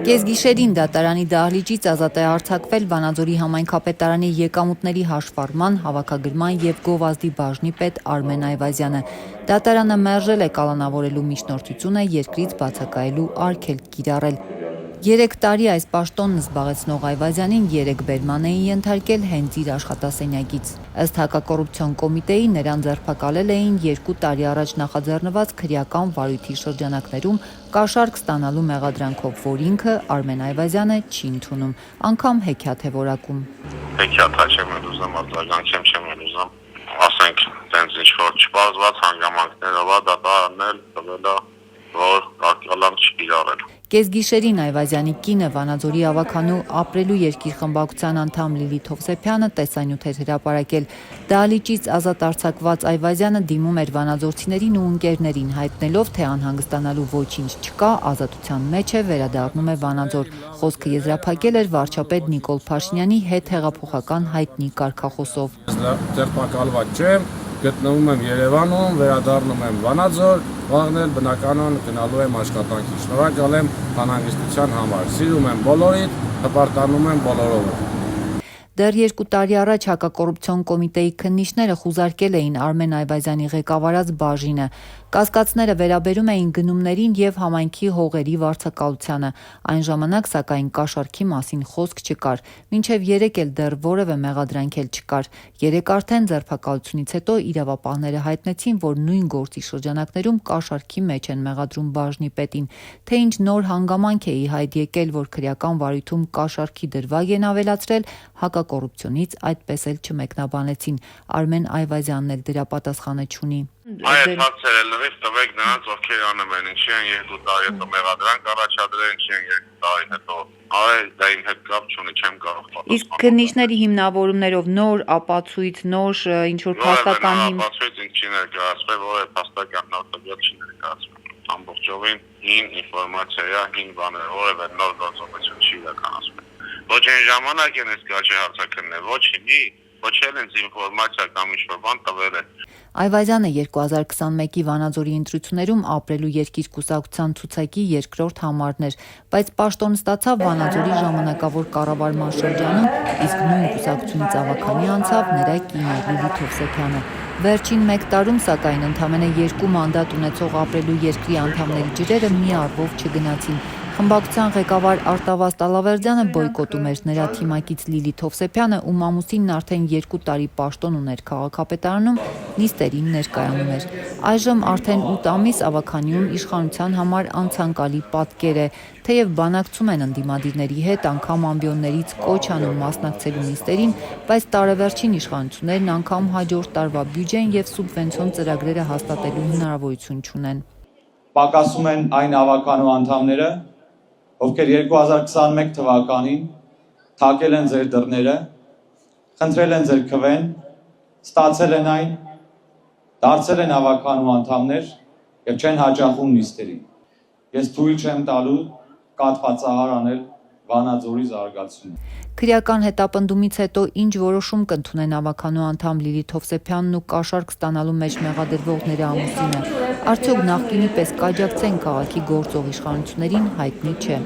Կեսգիշերին դատարանի դահլիճից ազատ է արձակվել Վանաձորի համայնքապետարանի եկամուտների հաշվառման, հավաքագրման և գովազդի բաժնի պետ Արմեն Այվազյանը։ Դատարանը մերժել է կալանավորելու միջնորդությունը երկրից բացակայելու արգելք կիրառել։ 3 տարի այս պաշտոնն զբաղեցնող Այվազյանին 3 բերման էին ենթարկել հենց իր աշխատասենյակից։ Ըստ հակակոռուպցիոն կոմիտեի նրան ձերբակալել էին 2 տարի առաջ նախաձեռնված քրեական վարույթի շրջանակներում կաշառք ստանալու մեղադրանքով, որ ինքը Արմեն Այվազյանը չի ընդունում, անգամ հեքիաթ է որակում։ Հեքիաթ չեմ ուզում, արձագանք չեմ ուզում, ասենք տենց ինչ-որ չպարզված հանգամանքներով դատարանն էլ տվել է, որ արգելանք չկիրառել։ Կեսգիշերին Այվազյանի կինը Վանաձորի ավագանու ապրելու երկիր խմբակցության անդամ Լիլիթ Հովսեփյանը տեսանյութ էր հրապարակել։ Դահլիճից ազատ արձակված Այվազյանը դիմում էր վանաձորցիներին ու ընկերներին, հայտնելով, թե անհանգստանալու ոչինչ չկա, ազատության մեջ է, վերադառնում է Վանաձոր։ Խոսքը եզրափակել էր վարչապետ Նիկոլ Փաշինյանի հետ հեղափոխական հայտնի կարգախոսով։ Ձերբակալված չեմ, գտնվում եմ Երևանում, վերադառնում եմ Վանաձոր, վաղն բնականon գնալու եմ աշխատանքի։ Շնորհակալ եմ անհանգստության համար։ Սիրում եմ բոլորիդ, հպարտանում եմ բոլորով։ Դեռ 2 տարի առաջ հակակոռուպցիոն կոմիտեի քննիչները խուզարկել էին Արմեն Այվազյանի ղեկավարած բաժինը։ Կասկածները վերաբերում էին գնումներին և համայնքի հողերի վարձակալությանը։ Այն ժամանակ, սակայն, կաշառքի մասին խոսք չկար։ Մինչև 3 էլ դեռ որևէ մեղադրանք էլ չկար։ 3 արդեն ձերբակալությունից հետո իրավապահները հայտնեցին, որ նույն գործի շրջանակներում կաշառքի մեջ են մեղադրում բաժնի պետին։ Թե ինչ նոր հանգամանք է ի հայտ եկել, որ քրեական վարույթում կաշառքի դրվագ են ավելացրել, հակակոռուպցիոնից այդպես էլ չմեկնաբանեցին։ Արմեն Այվազյանն էլ դրա պատասխանը չունի։ Այդ հարցերը լրիվ տվեք նրանց, ովքեր անում են, ինչի են 2 տարի հետո մեղադրանք առաջադրել, ինչի են 2 տարի հետո, դա իմ հետ կապ չունի, չեմ կարող պատասխանել։ Իսկ քննիչների հիմնավորումներով նոր ապացույց, նոր ինչ-որ փաստական ապացույց չի ներկայացվել, որևէ փաստական նոր տվյալ չի ներկայացվել։ Ամբողջովին հին ինֆորմացիա է, հին բաներ, որևէ նոր գործողություն չի իրականացվել։ Ոչ այն ժամանակ են սկաճի հարցակրներ, ոչ հիմի, ոչ էլ ինձ ինֆորմացիա կամ ինչ-որ բան տվել են։ Այվազյանը 2021-ի Վանաձորի ընտրություններում ապրելու երկիր կուսակցության ցուցակի 2-րդ համարն էր, բայց պաշտոն ստացավ Վանաձորի ժամանակավոր կառավարման շրջանում, իսկ նույն կուսակցությունից ավագանի անցավ նրա կինը Լիլիթ Հովսեփյանը։ Վերջին 1 տարում, սակայն, ընդամենը 2 մանդատ ունեցող ապրելու երկրի անդամների ջրերը մի առվով չգնացին։ Խմբակցության ղեկավար Արտավազդ Տալավերդյանը բոյկոտում էր նրա թիմակից Լիլիթ Հովսեփյանը, ում ամուսինն արդեն 2 տարի պաշտոն ուներ քաղաքապետարանում, նիստերին ներկայանում էր։ Այժմ արդեն 8 ամիս ավագանիում իշխանության համար անցանկալի պատկեր է, թեև բանակցում են ընդդիմադիրների հետ, անգամ ամբիոններից կոչ անում մասնակցելու նիստերին, բայց տարեվերջին իշխանություններն անգամ հաջորդ տարվա բյուջեն և սուբվենցիոն ծրագրերը հաստատելու հնարավորություն չունեն։ Պակասում են այն ավագանու անդամները, ովքեր 2021 թվականին թակել են ձեր դռները, խնդրել են ձեր քվեն, ստացել են այն, դարձել են ավագանու անդամներ և չեն հաճախում նիստերին։ Ես թույլ չեմ տալու կաթվածահար անել Վանաձորի զարգացումը։ Քրեական հետապնդումից հետո ինչ որոշում կընդունեն ավագանու անդամ Լիլիթ Հովսեփյանն ու կաշառք ստանալու մեջ մեղադրվող նրա ամուսինը։ Արդյոք նախկինի պես կաջակցեն քաղաքի գործող իշխանություններին, հայտնի չէ։